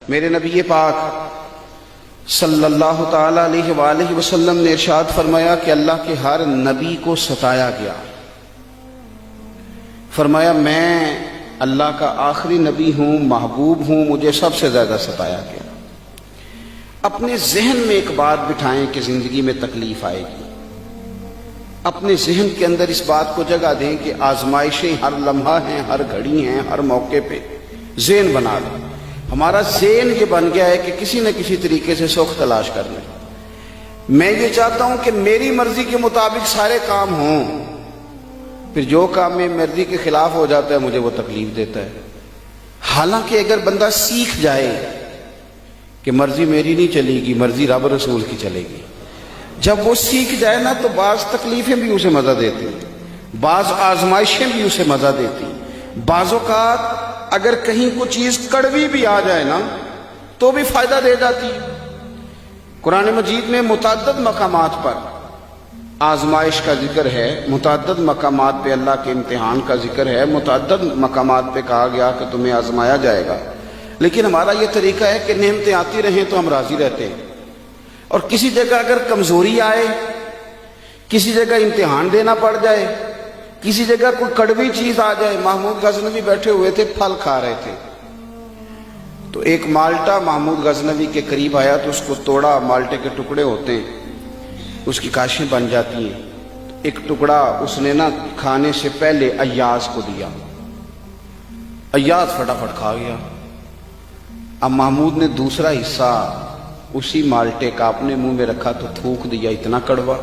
میرے نبی پاک صلی اللہ تعالی علیہ وآلہ وسلم نے ارشاد فرمایا کہ اللہ کے ہر نبی کو ستایا گیا۔ فرمایا میں اللہ کا آخری نبی ہوں، محبوب ہوں، مجھے سب سے زیادہ ستایا گیا۔ اپنے ذہن میں ایک بات بٹھائیں کہ زندگی میں تکلیف آئے گی، اپنے ذہن کے اندر اس بات کو جگہ دیں کہ آزمائشیں ہر لمحہ ہیں، ہر گھڑی ہیں، ہر موقع پہ ذہن بنا لیں۔ ہمارا ذہن یہ بن گیا ہے کہ کسی نہ کسی طریقے سے سکھ تلاش کر لیں۔ میں یہ چاہتا ہوں کہ میری مرضی کے مطابق سارے کام ہوں، پھر جو کام میں مرضی کے خلاف ہو جاتا ہے مجھے وہ تکلیف دیتا ہے۔ حالانکہ اگر بندہ سیکھ جائے کہ مرضی میری نہیں چلے گی، مرضی رب رسول کی چلے گی، جب وہ سیکھ جائے نا تو بعض تکلیفیں بھی اسے مزہ دیتی ہیں، بعض آزمائشیں بھی اسے مزہ دیتی ہیں۔ بعض اوقات اگر کہیں کوئی چیز کڑوی بھی آ جائے نا تو بھی فائدہ دے جاتی ہے۔ قرآن مجید میں متعدد مقامات پر آزمائش کا ذکر ہے، متعدد مقامات پہ اللہ کے امتحان کا ذکر ہے، متعدد مقامات پہ کہا گیا کہ تمہیں آزمایا جائے گا۔ لیکن ہمارا یہ طریقہ ہے کہ نعمتیں آتی رہیں تو ہم راضی رہتے ہیں، اور کسی جگہ اگر کمزوری آئے، کسی جگہ امتحان دینا پڑ جائے، کسی جگہ کوئی کڑوی چیز آ جائے۔ محمود غزنوی بیٹھے ہوئے تھے، پھل کھا رہے تھے، تو ایک مالٹا محمود غزنوی کے قریب آیا تو اس کو توڑا، مالٹے کے ٹکڑے ہوتے ہیں، اس کی کاشیں بن جاتی ہیں۔ ایک ٹکڑا اس نے نا کھانے سے پہلے ایاز کو دیا، ایاز فٹافٹ کھا گیا۔ اب محمود نے دوسرا حصہ اسی مالٹے کا اپنے منہ میں رکھا تو تھوک دیا، اتنا کڑوا۔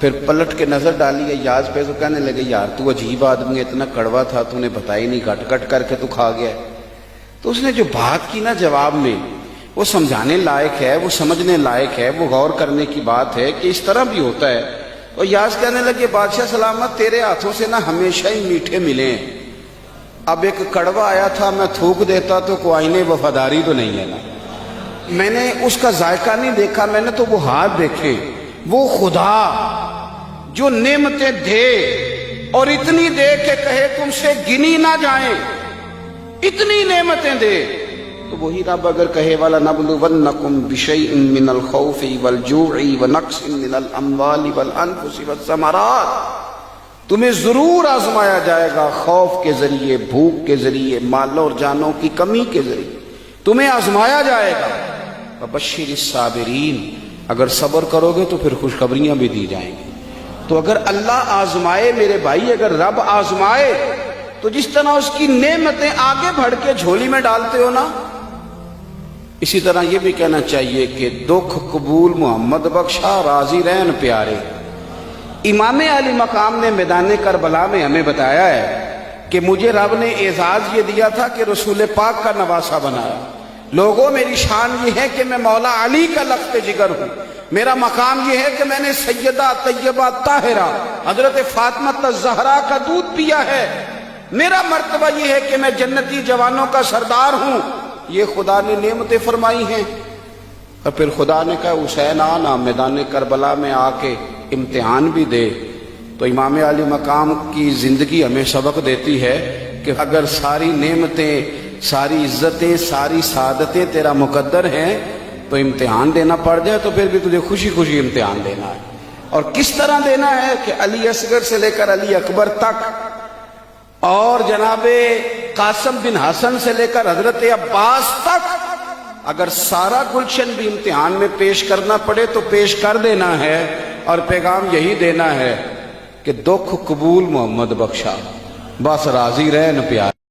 پھر پلٹ کے نظر ڈالی ایاز پہ تو کہنے لگے یار تو عجیب آدمی ہے، اتنا کڑوا تھا تو نے بتائی نہیں، گٹ گٹ کر کے تو کھا گیا ہے۔ تو اس نے جو بات کی نا جواب میں، وہ سمجھانے لائق ہے، وہ سمجھنے لائق ہے، وہ غور کرنے کی بات ہے کہ اس طرح بھی ہوتا ہے۔ اور ایاز کہنے لگے بادشاہ سلامت، تیرے ہاتھوں سے نا ہمیشہ ہی میٹھے ملے ہیں، اب ایک کڑوا آیا تھا میں تھوک دیتا تو کوئی آئینے وفاداری تو نہیں ہے نا، میں نے اس کا ذائقہ نہیں دیکھا، میں نے تو وہ ہاتھ دیکھے۔ وہ خدا جو نعمتیں دے اور اتنی دے کہ کہے تم سے گنی نہ جائیں، اتنی نعمتیں دے، تو وہی رب اگر کہے وَلَنَبْلُوَنَّكُمْ بِشَيْءٍ مِّنَ الْخَوْفِ وَالْجُوعِ وَنَقْصٍ مِّنَ الْأَمْوَالِ وَالْأَنفُسِ وَالثَّمَرَاتِ، تمہیں ضرور آزمایا جائے گا، خوف کے ذریعے، بھوک کے ذریعے، مال اور جانوں کی کمی کے ذریعے تمہیں آزمایا جائے گا۔ وَبَشِّرِ الصَّابِرِينَ، اگر صبر کرو گے تو پھر خوشخبریاں بھی دی جائیں گی۔ تو اگر اللہ آزمائے میرے بھائی، اگر رب آزمائے تو جس طرح اس کی نعمتیں آگے بڑھ کے جھولی میں ڈالتے ہو نا، اسی طرح یہ بھی کہنا چاہیے کہ دکھ قبول محمد بخشا، راضی رہن پیارے۔ امام علی مقام نے میدان کربلا میں ہمیں بتایا ہے کہ مجھے رب نے اعزاز یہ دیا تھا کہ رسول پاک کا نواسہ بنایا۔ لوگوں میری شان یہ ہے کہ میں مولا علی کا لخت جگر ہوں، میرا مقام یہ ہے کہ میں نے سیدہ طیبہ طاہرہ حضرت فاطمہ الزہرا کا دودھ پیا ہے، میرا مرتبہ یہ ہے کہ میں جنتی جوانوں کا سردار ہوں۔ یہ خدا نے نعمتیں فرمائی ہیں۔ اور پھر خدا نے کہا حسین آنا میدان کربلا میں آ کے امتحان بھی دے۔ تو امام علی مقام کی زندگی ہمیں سبق دیتی ہے کہ اگر ساری نعمتیں، ساری عزتیں، ساری سعادتیں تیرا مقدر ہیں تو امتحان دینا پڑ جائے تو پھر بھی تجھے خوشی خوشی امتحان دینا ہے۔ اور کس طرح دینا ہے کہ علی اصغر سے لے کر علی اکبر تک، اور جناب قاسم بن حسن سے لے کر حضرت عباس تک، اگر سارا گلشن بھی امتحان میں پیش کرنا پڑے تو پیش کر دینا ہے، اور پیغام یہی دینا ہے کہ دکھ قبول محمد بخشا، بس راضی رہن پیار۔